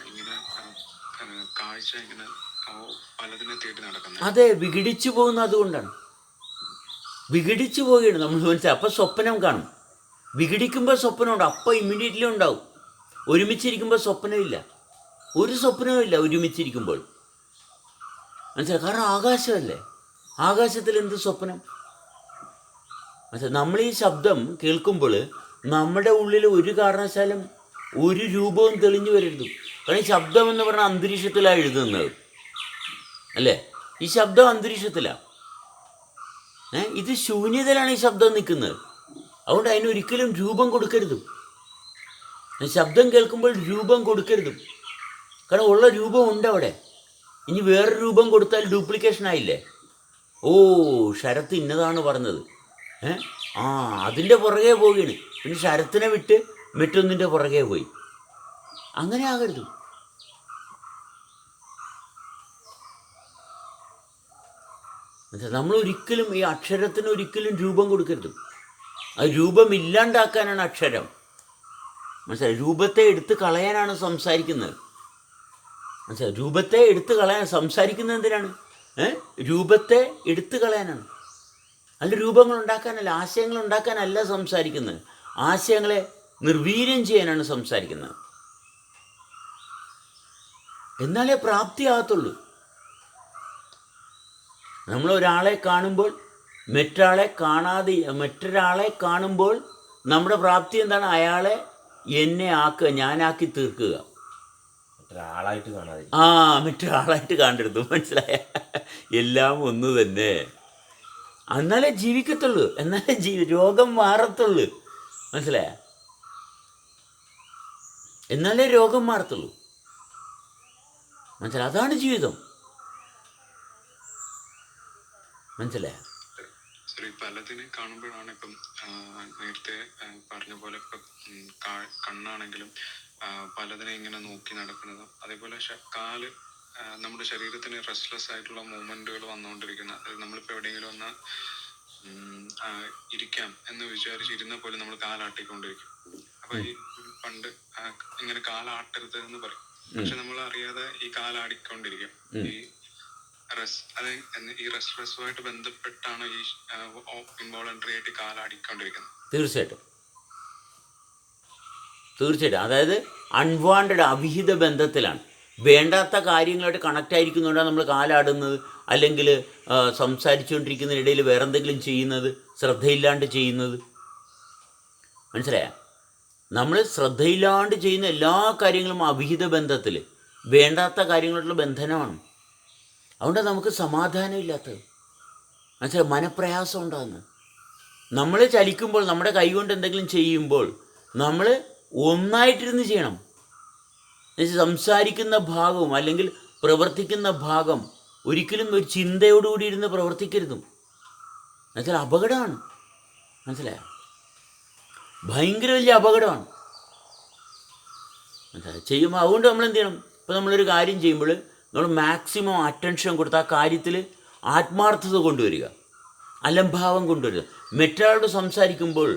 ഇങ്ങനെ കാഴ്ച ഇങ്ങനെ പലതിനെ തേടി നടക്കുന്നത്. അതെ, വിഘടിച്ചു പോകുന്ന അതുകൊണ്ടാണ്. വിഘടിച്ചു പോവുകയാണ് നമ്മൾ മനസ്സിലായി. അപ്പം സ്വപ്നം കാണും. വിഘടിക്കുമ്പോൾ സ്വപ്നമുണ്ട്, അപ്പം ഇമ്മീഡിയറ്റ്ലി ഉണ്ടാവും. ഒരുമിച്ചിരിക്കുമ്പോൾ സ്വപ്നമില്ല, ഒരു സ്വപ്നവും ഇല്ല ഒരുമിച്ചിരിക്കുമ്പോൾ. മനസ്സിലായി? കാരണം ആകാശമല്ലേ, ആകാശത്തിൽ എന്ത് സ്വപ്നം? മനസ്സിലായി? നമ്മൾ ഈ ശബ്ദം കേൾക്കുമ്പോൾ നമ്മുടെ ഉള്ളിൽ ഒരു കാരണവശാലും ഒരു രൂപവും തെളിഞ്ഞു വരരുത്. കാരണം ഈ ശബ്ദം എന്ന് പറഞ്ഞാൽ അന്തരീക്ഷത്തിലാണ് എഴുതുന്നത് അല്ലേ? ഈ ശബ്ദം അന്തരീക്ഷത്തിലാണ്. ഇത് ശൂന്യതയിലാണ് ഈ ശബ്ദം നിൽക്കുന്നത്. അതുകൊണ്ട് അതിനൊരിക്കലും രൂപം കൊടുക്കരുത്. ശബ്ദം കേൾക്കുമ്പോൾ രൂപം കൊടുക്കരുത്. കാരണം ഉള്ള രൂപം ഉണ്ട് അവിടെ. ഇനി വേറൊരു രൂപം കൊടുത്താൽ ഡ്യൂപ്ലിക്കേഷൻ ആയില്ലേ? ഓ, ശരത്ത് ഇന്നതാണ് പറഞ്ഞത്, അതിൻ്റെ പുറകെ പോവുകയാണ്. പിന്നെ ശരത്തിനെ വിട്ട് മറ്റൊന്നിൻ്റെ പുറകെ പോയി. അങ്ങനെ ആകരുത്. നമ്മളൊരിക്കലും ഈ അക്ഷരത്തിന് ഒരിക്കലും രൂപം കൊടുക്കരുത്. അത് രൂപമില്ലാണ്ടാക്കാനാണ് അക്ഷരം. മനസ്സിലായി? രൂപത്തെ എടുത്ത് കളയാനാണ് സംസാരിക്കുന്നത്. മനസ്സിലായി? രൂപത്തെ എടുത്ത് കളയാൻ സംസാരിക്കുന്നത് എന്തിനാണ്? രൂപത്തെ എടുത്ത് കളയാനാണ്. അല്ല രൂപങ്ങൾ ഉണ്ടാക്കാനല്ല, ആശയങ്ങൾ ഉണ്ടാക്കാനല്ല സംസാരിക്കുന്നത്. ആശയങ്ങളെ നിർവീര്യം ചെയ്യാനാണ് സംസാരിക്കുന്നത്. എന്നാലേ പ്രാപ്തിയാകത്തുള്ളൂ. നമ്മളൊരാളെ കാണുമ്പോൾ മറ്റൊരാളെ കാണുമ്പോൾ നമ്മുടെ പ്രാപ്തി എന്താണ്? അയാളെ എന്നെ ആക്കുക, ഞാനാക്കി തീർക്കുക. മറ്റൊരാളായിട്ട് കാണാതെ മറ്റൊരാളായിട്ട് കാണരുത്. മനസ്സിലായ? എല്ലാം ഒന്ന് തന്നെ. എന്നാലേ ജീവിക്കത്തുള്ളൂ, എന്നാലേ രോഗം മാറത്തുള്ളൂ. മനസ്സിലായ? എന്നാലേ രോഗം മാറത്തുള്ളൂ. മനസ്സിലായി? അതാണ് ജീവിതം. മനസ്സിലായ? പലതിനെ കാണുമ്പോഴാണ് ഇപ്പം നേരത്തെ പറഞ്ഞ പോലെ ഇപ്പം കണ്ണാണെങ്കിലും പലതിനെ ഇങ്ങനെ നോക്കി നടക്കുന്നത്. അതേപോലെ കാല്, നമ്മുടെ ശരീരത്തിന് റെസ്റ്റ്ലെസ് ആയിട്ടുള്ള മൂവ്മെന്റുകൾ വന്നുകൊണ്ടിരിക്കുന്ന, അതായത് നമ്മളിപ്പോൾ എവിടെയെങ്കിലും ഒന്ന് ഇരിക്കാം എന്ന് വിചാരിച്ചിരുന്ന പോലെ നമ്മൾ കാലാട്ടിക്കൊണ്ടിരിക്കും. അപ്പൊ ഈ പണ്ട് ഇങ്ങനെ കാലാട്ടരുത് എന്ന് പറയും. പക്ഷെ നമ്മൾ അറിയാതെ ഈ കാലാടിക്കൊണ്ടിരിക്കും. ഈ റെസ്റ്റ്ലെസ്സുമായിട്ട് ബന്ധപ്പെട്ടാണ് ഈ ഇൻവോളണ്ടറി ആയിട്ട് കാലാടിക്കൊണ്ടിരിക്കുന്നത്. തീർച്ചയായിട്ടും. അതായത് അൺവാണ്ടഡ്, അവിഹിത ബന്ധത്തിലാണ്. വേണ്ടാത്ത കാര്യങ്ങളായിട്ട് കണക്റ്റ് ആയിരിക്കുന്നതുകൊണ്ടാണ് നമ്മൾ കാലാടുന്നത്, അല്ലെങ്കിൽ സംസാരിച്ചുകൊണ്ടിരിക്കുന്നതിനിടയിൽ വേറെ എന്തെങ്കിലും ചെയ്യുന്നത്, ശ്രദ്ധയില്ലാണ്ട് ചെയ്യുന്നത്. മനസ്സിലായ? നമ്മൾ ശ്രദ്ധയില്ലാണ്ട് ചെയ്യുന്ന എല്ലാ കാര്യങ്ങളും അവിഹിത ബന്ധത്തിൽ, വേണ്ടാത്ത കാര്യങ്ങളായിട്ടുള്ള ബന്ധനമാണ്. അതുകൊണ്ട് നമുക്ക് സമാധാനമില്ലാത്തത്. മനസ്സിലായി? മനപ്രയാസം ഉണ്ടാകുന്നത്. നമ്മൾ ചലിക്കുമ്പോൾ, നമ്മുടെ കൈകൊണ്ട് എന്തെങ്കിലും ചെയ്യുമ്പോൾ നമ്മൾ ഒന്നായിട്ടിരുന്ന് ചെയ്യണം. സംസാരിക്കുന്ന ഭാഗവും അല്ലെങ്കിൽ പ്രവർത്തിക്കുന്ന ഭാഗം ഒരിക്കലും ഒരു ചിന്തയോടുകൂടി ഇരുന്ന് പ്രവർത്തിക്കരുതും. എന്നുവെച്ചാൽ അപകടമാണ്. മനസ്സിലായോ? ഭയങ്കര വലിയ അപകടമാണ്. ചെയ്യുമ്പോൾ അതുകൊണ്ട് നമ്മൾ എന്ത് ചെയ്യണം? ഇപ്പോൾ നമ്മളൊരു കാര്യം ചെയ്യുമ്പോൾ നമ്മൾ മാക്സിമം അറ്റൻഷൻ കൊടുത്ത് ആ കാര്യത്തിൽ ആത്മാർത്ഥത കൊണ്ടുവരിക, അലംഭാവം കൊണ്ടുവരിക. മറ്റൊരാളോട് സംസാരിക്കുമ്പോൾ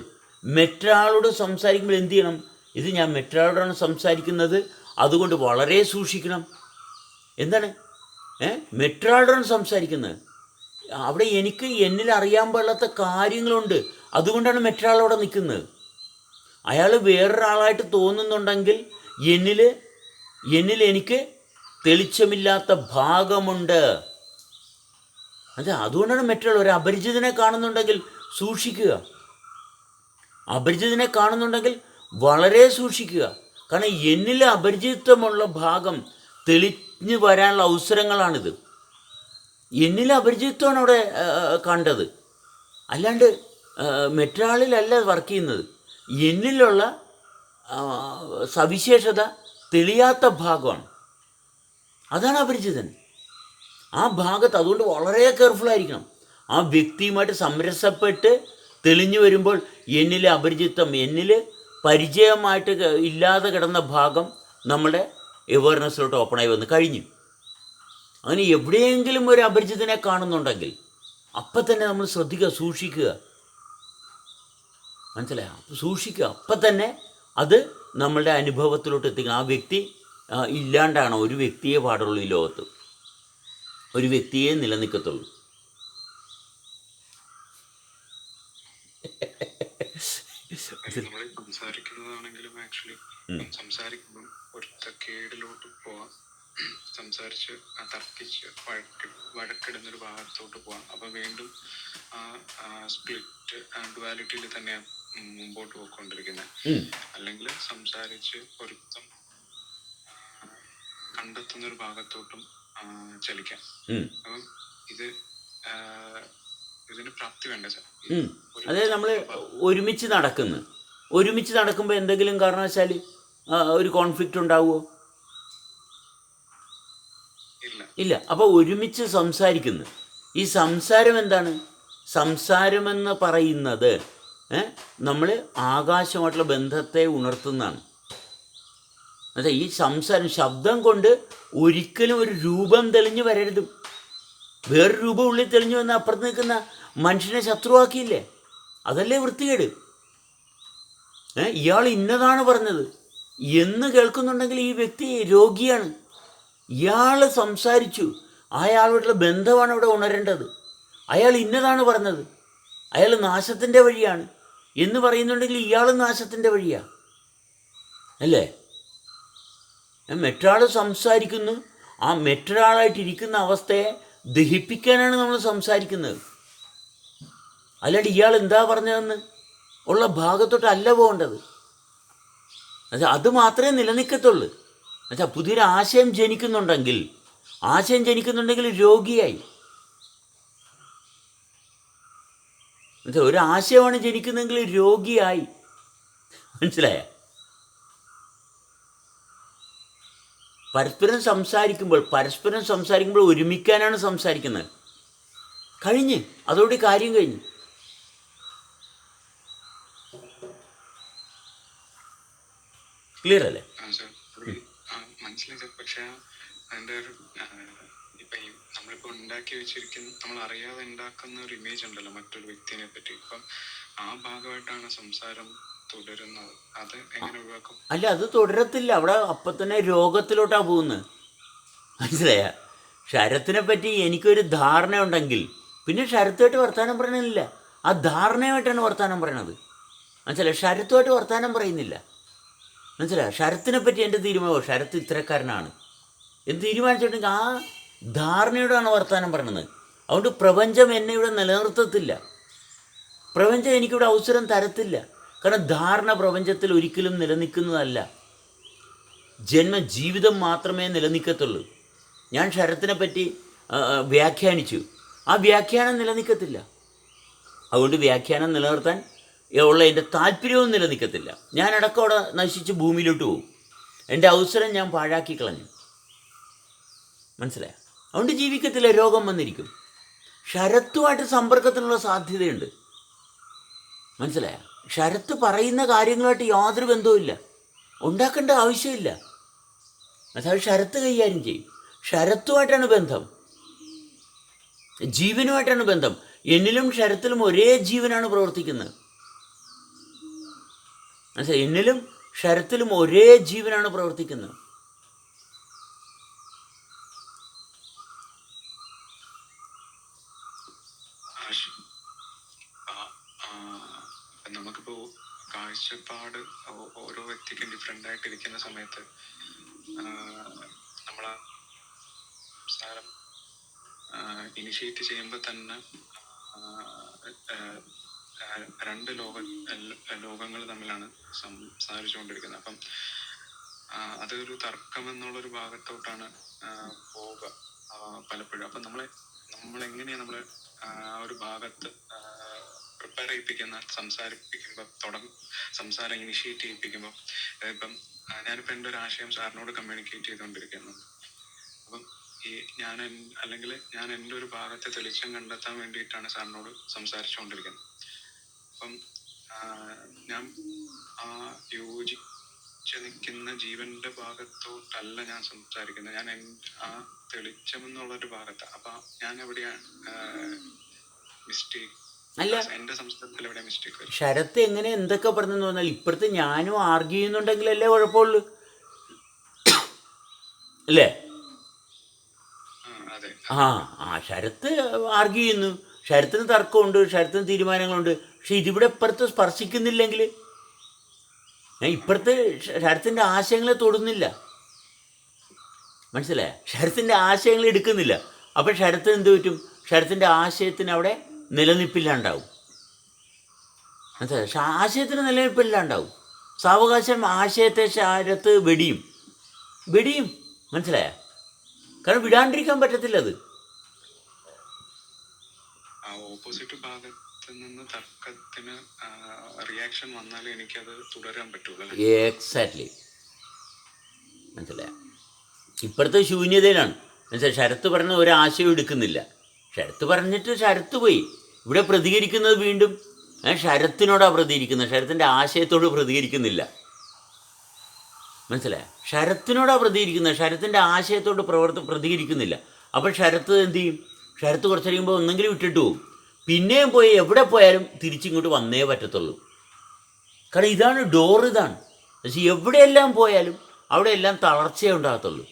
എന്ത് ചെയ്യണം? ഇത് ഞാൻ മറ്റൊരാളോടാണ് സംസാരിക്കുന്നത്, അതുകൊണ്ട് വളരെ സൂക്ഷിക്കണം. എന്താണ്? മറ്റൊരാളോടാണ് സംസാരിക്കുന്നത്. അവിടെ എന്നിൽ അറിയാൻ പാടില്ലാത്ത കാര്യങ്ങളുണ്ട്, അതുകൊണ്ടാണ് മറ്റൊരാളോടെ നിൽക്കുന്നത്. അയാൾ വേറൊരാളായിട്ട് തോന്നുന്നുണ്ടെങ്കിൽ എന്നിൽ എനിക്ക് തെളിച്ചമില്ലാത്ത ഭാഗമുണ്ട്. അതുകൊണ്ടാണ് മറ്റൊരാൾ ഒരു അപരിചിതനെ കാണുന്നുണ്ടെങ്കിൽ സൂക്ഷിക്കുക. അപരിചിതനെ കാണുന്നുണ്ടെങ്കിൽ വളരെ സൂക്ഷിക്കുക. കാരണം എന്നിൽ അപരിചിതത്വമുള്ള ഭാഗം തെളിഞ്ഞു വരാനുള്ള അവസരങ്ങളാണിത്. എന്നിൽ അപരിചിതത്വമാണ് അവിടെ കണ്ടത്, അല്ലാണ്ട് മറ്റൊരാളിലല്ല വർക്ക് ചെയ്യുന്നത്. എന്നിലുള്ള സവിശേഷത തെളിയാത്ത ഭാഗമാണ്, അതാണ് അപരിചിതൻ. ആ ഭാഗത്ത് അതുകൊണ്ട് വളരെ കെയർഫുള്ളായിരിക്കണം. ആ വ്യക്തിയുമായിട്ട് സമരസപ്പെട്ട് തെളിഞ്ഞു വരുമ്പോൾ എന്നിലെ അപരിചിതത്വം, എന്നിൽ പരിചയമായിട്ട് ഇല്ലാതെ കിടന്ന ഭാഗം നമ്മുടെ അവയർനെസ്സിലോട്ട് ഓപ്പണായി വന്ന് കഴിഞ്ഞു. അങ്ങനെ എവിടെയെങ്കിലും ഒരു അപരിചിതനെ കാണുന്നുണ്ടെങ്കിൽ അപ്പം തന്നെ നമ്മൾ ശ്രദ്ധിക്കുക, സൂക്ഷിക്കുക. മനസ്സിലായോ? സൂക്ഷിക്കുക. അപ്പം തന്നെ അത് നമ്മളുടെ അനുഭവത്തിലോട്ട് എത്തിക്കണം. ആ വ്യക്തി ഇല്ലാണ്ടാണ് ഒരു വ്യക്തിയെ പാടുള്ളൂ ഈ ലോകത്ത്. ഒരു വ്യക്തിയെ നിലനിൽക്കത്തുള്ളൂ. നമ്മൾ സംസാരിക്കുന്നതാണെങ്കിലും ആക്ച്വലി സംസാരിക്കുമ്പം ഒരു കേടിലോട്ട് പോവാം, സംസാരിച്ച് തർക്കിച്ച് വഴക്കിടുന്നൊരു ഭാഗത്തോട്ട് പോവാം. അപ്പൊ വീണ്ടും ആ സ്പ്ലിറ്റ് ഡുവാലിറ്റിയിൽ തന്നെ മുമ്പോട്ട് പോയിക്കൊണ്ടിരിക്കുന്നത്. അല്ലെങ്കിൽ സംസാരിച്ച് പൊരുത്തം കണ്ടെത്തുന്ന ഒരു ഭാഗത്തോട്ടും ചലിക്കാം. അപ്പം ഇതിന് പ്രാപ്തി വേണ്ട സാർ. അതായത് നമ്മൾ ഒരുമിച്ച് നടക്കുമ്പോൾ എന്തെങ്കിലും കാരണവശാൽ ഒരു കോൺഫ്ലിക്റ്റ് ഉണ്ടാവുമോ? ഇല്ല. അപ്പോൾ ഒരുമിച്ച് സംസാരിക്കുന്നു. ഈ സംസാരം എന്താണ്? സംസാരമെന്ന് പറയുന്നത് നമ്മൾ ആകാശമായിട്ടുള്ള ബന്ധത്തെ ഉണർത്തുന്നതാണ്. അതെ, ഈ സംസാരം ശബ്ദം കൊണ്ട് ഒരിക്കലും ഒരു രൂപം തെളിഞ്ഞു വരരുത്. വേറൊരു രൂപം ഉള്ളിൽ തെളിഞ്ഞു വന്ന അപ്പുറത്ത് നിൽക്കുന്ന മനുഷ്യനെ ശത്രുവാക്കിയില്ലേ? അതല്ലേ വൃത്തികേട്. ഇയാൾ ഇന്നതാണ് പറഞ്ഞത് എന്ന് കേൾക്കുന്നുണ്ടെങ്കിൽ ഈ വ്യക്തി രോഗിയാണ്. ഇയാൾ സംസാരിച്ചു, അയാളുമായിട്ടുള്ള ബന്ധമാണ് ഇവിടെ ഉണരേണ്ടത്. അയാൾ ഇന്നതാണ് പറഞ്ഞത്, അയാൾ നാശത്തിൻ്റെ വഴിയാണ് എന്ന് പറയുന്നുണ്ടെങ്കിൽ ഇയാൾ നാശത്തിൻ്റെ വഴിയാണ് അല്ലേ? മറ്റൊരാൾ സംസാരിക്കുന്നു, ആ മറ്റൊരാളായിട്ടിരിക്കുന്ന അവസ്ഥയെ ദഹിപ്പിക്കാനാണ് നമ്മൾ സംസാരിക്കുന്നത്. അല്ലാണ്ട് ഇയാൾ എന്താ പറഞ്ഞതെന്ന് ഉള്ള ഭാഗത്തോട്ടല്ല പോകേണ്ടത്. അത് മാത്രമേ നിലനിൽക്കത്തുള്ളൂ. എന്നുവെച്ചാൽ പുതിയൊരു ആശയം ജനിക്കുന്നുണ്ടെങ്കിൽ രോഗിയായി. എന്നുവെച്ചാൽ ഒരു ആശയമാണ് ജനിക്കുന്നതെങ്കിൽ രോഗിയായി. മനസ്സിലായ? പരസ്പരം സംസാരിക്കുമ്പോൾ ഒരുമിക്കാനാണ് സംസാരിക്കുന്നത്. കഴിഞ്ഞ് അതോടെ കാര്യം കഴിഞ്ഞു. ക്ലിയർ അല്ലേ? മനസ്സിലായി സാർ. പക്ഷെ അതിൻ്റെ ഒരു ഇപ്പൊ നമ്മളിപ്പോ ഉണ്ടാക്കി വെച്ചിരിക്കുന്ന, നമ്മൾ അറിയാതെ ഉണ്ടാക്കുന്ന ഒരു ഇമേജ് ഉണ്ടല്ലോ മറ്റൊരു വ്യക്തിനെ പറ്റി. ഇപ്പം ആ ഭാഗമായിട്ടാണ് സംസാരം തുടരുന്നത്. അത് എങ്ങനെ ഒഴിവാക്കും? അല്ല, അത് തുടരത്തില്ല. അവിടെ അപ്പം തന്നെ രോഗത്തിലോട്ടാണ് പോകുന്നത്. മനസ്സിലായ? ശരത്തിനെ പറ്റി എനിക്കൊരു ധാരണ ഉണ്ടെങ്കിൽ പിന്നെ ശരത്തുമായിട്ട് വർത്തമാനം പറയണില്ല. ആ ധാരണയുമായിട്ടാണ് വർത്തമാനം പറയണത്. മനസ്സിലായി? ശരത്തുമായിട്ട് വർത്തമാനം പറയുന്നില്ല. മനസ്സിലായി? ശരത്തിനെ പറ്റി എൻ്റെ തീരുമാനമോ ശരത്ത് ഇത്തരക്കാരനാണ് എന്ന് തീരുമാനിച്ചിട്ടുണ്ടെങ്കിൽ ആ ധാരണയോടാണ് വർത്തമാനം പറയണത്. അതുകൊണ്ട് പ്രപഞ്ചം എന്നെ ഇവിടെ നിലനിർത്തത്തില്ല. പ്രപഞ്ചം എനിക്കിവിടെ അവസരം തരത്തില്ല. കാരണം ധാരണ പ്രപഞ്ചത്തിൽ ഒരിക്കലും നിലനിൽക്കുന്നതല്ല. ജീവിതം മാത്രമേ നിലനിൽക്കത്തുള്ളൂ. ഞാൻ ശരത്തിനെ പറ്റി വ്യാഖ്യാനിച്ചു, ആ വ്യാഖ്യാനം നിലനിൽക്കത്തില്ല. അതുകൊണ്ട് വ്യാഖ്യാനം നിലനിർത്താൻ ഉള്ള എൻ്റെ താല്പര്യവും നിലനിൽക്കത്തില്ല. ഞാനടക്കം അവിടെ നശിച്ച് ഭൂമിയിലോട്ട് പോകും. എൻ്റെ അവസരം ഞാൻ പാഴാക്കി കളഞ്ഞു. മനസ്സിലായ? അതുകൊണ്ട് ജീവിക്കത്തില്ല, രോഗം വന്നിരിക്കും. ശരത്തുമായിട്ട് സമ്പർക്കത്തിനുള്ള സാധ്യതയുണ്ട്. മനസ്സിലായ? ശരത്ത് പറയുന്ന കാര്യങ്ങളായിട്ട് യാതൊരു ബന്ധവുമില്ല, ഉണ്ടാക്കേണ്ട ആവശ്യമില്ല. അതായത് ശരത്ത് കൈകാര്യം ചെയ്യും. ശരത്തുമായിട്ടാണ് ബന്ധം, ജീവനുമായിട്ടാണ് ബന്ധം. എന്നിലും ശരത്തിലും ഒരേ ജീവനാണ് പ്രവർത്തിക്കുന്നത്. മനസ്സിലായി? എന്നിലും ശരത്തിലും ഒരേ ജീവനാണ് പ്രവർത്തിക്കുന്നത്. നമുക്കിപ്പോ കാഴ്ചപ്പാട് ഓരോ വ്യക്തിക്കും ഡിഫറെന്റ് ആയിട്ടിരിക്കുന്ന സമയത്ത് നമ്മളെ സംസാരം ഇനിഷ്യേറ്റ് ചെയ്യുമ്പോൾ തന്നെ രണ്ട് ലോകങ്ങൾ തമ്മിലാണ് സംസാരിച്ചുകൊണ്ടിരിക്കുന്നത്. അപ്പം അതൊരു തർക്കം എന്നുള്ളൊരു ഭാഗത്തോട്ടാണ് പോവുക പലപ്പോഴും. അപ്പം നമ്മളെങ്ങനെയാണ് നമ്മൾ ആ ഒരു ഭാഗത്ത് പ്രിപ്പയർ ചെയ്യിപ്പിക്കുന്ന, സംസാരം ഇനിഷ്യേറ്റ് ചെയ്യിപ്പിക്കുമ്പോൾ, ഇപ്പം ഞാനിപ്പോൾ എൻ്റെ ഒരു ആശയം സാറിനോട് കമ്മ്യൂണിക്കേറ്റ് ചെയ്തുകൊണ്ടിരിക്കുന്നു. അപ്പം ഞാൻ എൻ്റെ ഒരു ഭാഗത്തെ തെളിച്ചം കണ്ടെത്താൻ വേണ്ടിയിട്ടാണ് സാറിനോട് സംസാരിച്ചുകൊണ്ടിരിക്കുന്നത്. അപ്പം ഞാൻ ആ യോജിച്ച് നിൽക്കുന്ന ജീവന്റെ ഭാഗത്തോട്ടല്ല ഞാൻ സംസാരിക്കുന്നത്, ഞാൻ ആ തെളിച്ചം എന്നുള്ളൊരു ഭാഗത്ത്. അപ്പം ഞാൻ എവിടെയാണ് മിസ്റ്റേക്ക്? അല്ല, എന്റെ സംസ്കാരത്തിൽ എവിടെ മിസ്റ്റേക്ക്? ശരത്ത് എങ്ങനെ എന്തൊക്കെ പറഞ്ഞെന്ന് പറഞ്ഞാൽ ഇപ്പുറത്ത് ഞാനും ആർഗ്യൂ ചെയ്യുന്നുണ്ടെങ്കിലല്ലേ കുഴപ്പമുള്ളൂ. അല്ലേ? അതെ. ശരത്ത് ആർഗ്യൂ ചെയ്യുന്നു, ശരത്തിന് തർക്കമുണ്ട്, ശരത്തിന് തീരുമാനങ്ങളുണ്ട്. പക്ഷെ ഇതിവിടെ ഇപ്പുറത്ത് സ്പർശിക്കുന്നില്ലെങ്കിൽ, ഇപ്പുറത്ത് ശരത്തിൻ്റെ ആശയങ്ങളെ തൊടുന്നില്ല. മനസ്സിലായ? ശരത്തിൻ്റെ ആശയങ്ങൾ എടുക്കുന്നില്ല. അപ്പം ശരത്തിന് എന്ത് പറ്റും? ശരത്തിൻ്റെ ആശയത്തിന് അവിടെ നിലനിൽപ്പില്ലാണ്ടാവും. മനസ്സിലായ? ആശയത്തിന് നിലനിൽപ്പില്ലാണ്ടാവും. സാവകാശം ആശയത്തെ ശരത്ത് വെടിയും. മനസ്സിലായ? കാരണം വിടാണ്ടിരിക്കാൻ പറ്റത്തില്ല അത്. ഓപ്പോസിറ്റ് ഭാഗത്ത് നിന്ന് തർക്കത്തിന് റിയാക്ഷൻ വന്നാലേ എനിക്കത് തുടരാൻ പറ്റുള്ളൂ. എക്സാക്ട്ലി. മനസ്സിലായ? ഇപ്പോഴത്തെ ശൂന്യതയിലാണ്. മനസ്സിലായി? ശരത്ത് പറഞ്ഞ ഒരാശയം എടുക്കുന്നില്ല. ശരത്ത് പറഞ്ഞിട്ട് ശരത്ത് പോയി. ഇവിടെ പ്രതികരിക്കുന്നത് വീണ്ടും ശരത്തിനോടാണ് പ്രതികരിക്കുന്നത്, ശരത്തിൻ്റെ ആശയത്തോട് പ്രതികരിക്കുന്നില്ല. മനസ്സിലായ? ശരത്തിനോടാണ് പ്രതികരിക്കുന്നത്, ശരത്തിൻ്റെ ആശയത്തോട് പ്രതികരിക്കുന്നില്ല. അപ്പോൾ ശരത്ത് എന്ത് ചെയ്യും? ശരത്ത് കുറച്ച് കഴിയുമ്പോൾ ഒന്നെങ്കിലും വിട്ടിട്ട് പോകും. പിന്നെയും പോയി എവിടെ പോയാലും തിരിച്ചിങ്ങോട്ട് വന്നേ പറ്റത്തുള്ളൂ. കാരണം ഇതാണ് ഡോർ, ഇതാണ്. പക്ഷേ എവിടെയെല്ലാം പോയാലും അവിടെയെല്ലാം തളർച്ചയേ ഉണ്ടാകത്തുള്ളൂ.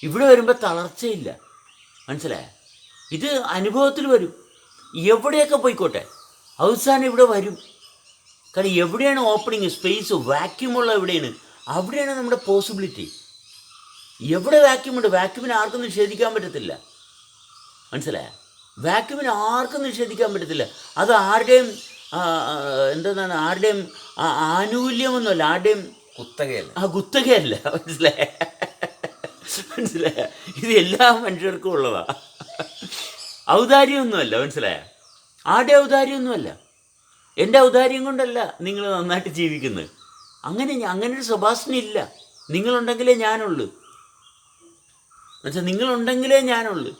ഇവിടെ വരുമ്പോൾ തളർച്ചയില്ല. മനസ്സിലായ? ഇത് അനുഭവത്തിൽ വരും. എവിടെയൊക്കെ പോയിക്കോട്ടെ, അവസാനം ഇവിടെ വരും. കാരണം എവിടെയാണ് ഓപ്പണിങ്, സ്പേസ്, വാക്യൂമുള്ള എവിടെയാണ്, അവിടെയാണ് നമ്മുടെ പോസിബിലിറ്റി. എവിടെ വാക്യൂമുണ്ട്, വാക്യൂമിന് ആർക്കും നിഷേധിക്കാൻ പറ്റത്തില്ല. മനസ്സിലായ? വാക്യൂമിന് ആർക്കും നിഷേധിക്കാൻ പറ്റത്തില്ല. അത് ആരുടെയും ആരുടെയും ആനുകൂല്യമൊന്നുമല്ല, ആരുടെയും കുത്തകയല്ല. മനസ്സിലായ? ഇത് എല്ലാ മനുഷ്യർക്കും ഉള്ളതാ. ഔദാര്യമൊന്നുമല്ല. മനസ്സിലായ? ആരുടെ ഔദാര്യമൊന്നുമല്ല. എൻ്റെ ഔദാര്യം കൊണ്ടല്ല നിങ്ങൾ നന്നായിട്ട് ജീവിക്കുന്നത്. അങ്ങനൊരു സ്വഭാവത്തിനില്ല. നിങ്ങളുണ്ടെങ്കിലേ ഞാനുള്ളൂ. മനസ്സിലായി? നിങ്ങളുണ്ടെങ്കിലേ ഞാനുള്ളൂ.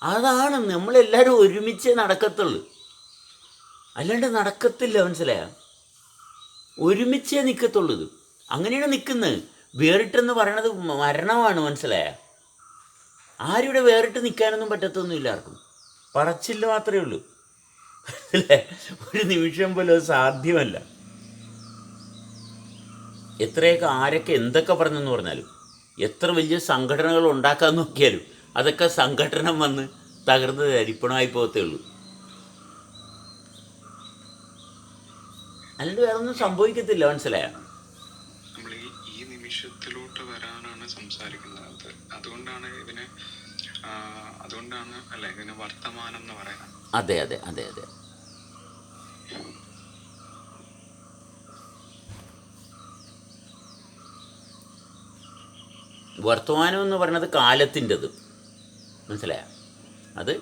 അതാണ് നമ്മളെല്ലാവരും ഒരുമിച്ചേ നടക്കത്തുള്ളൂ, അല്ലാണ്ട് നടക്കത്തില്ല. മനസ്സിലായ? ഒരുമിച്ചേ നിൽക്കത്തുള്ളൂ. ഇത് അങ്ങനെയാണ് നിൽക്കുന്നത്. വേറിട്ടെന്ന് പറയണത് മരണമാണ്. മനസ്സിലായ? ആരിവിടെ വേറിട്ട് നിൽക്കാനൊന്നും പറ്റത്തൊന്നുമില്ല ആർക്കും. പറച്ചില്ല മാത്രമേ ഉള്ളൂ. അല്ലേ? ഒരു നിമിഷം പോലും അത് സാധ്യമല്ല. എത്രയൊക്കെ ആരൊക്കെ എന്തൊക്കെ പറഞ്ഞെന്ന് പറഞ്ഞാലും, എത്ര വലിയ സംഘടനകൾ ഉണ്ടാക്കാൻ നോക്കിയാലും അതൊക്കെ സംഘടന വന്ന് തകർന്ന് തരിപ്പണമായി പോകത്തേ ഉള്ളൂ. അല്ലാണ്ട് വേറെ ഒന്നും സംഭവിക്കത്തില്ല. മനസ്സിലായ? നമ്മൾ ഈ നിമിഷത്തിലോട്ട് വരാനാണ് സംസാരിക്കുന്നത്. അതുകൊണ്ടാണ് അല്ലെ ഇതിന് വർത്തമാനം എന്ന് പറയുന്നത്. അതെ. വർത്തമാനം എന്ന് പറയുന്നത് കാലത്തിൻ്റെത്. മനസ്സിലായ? അത്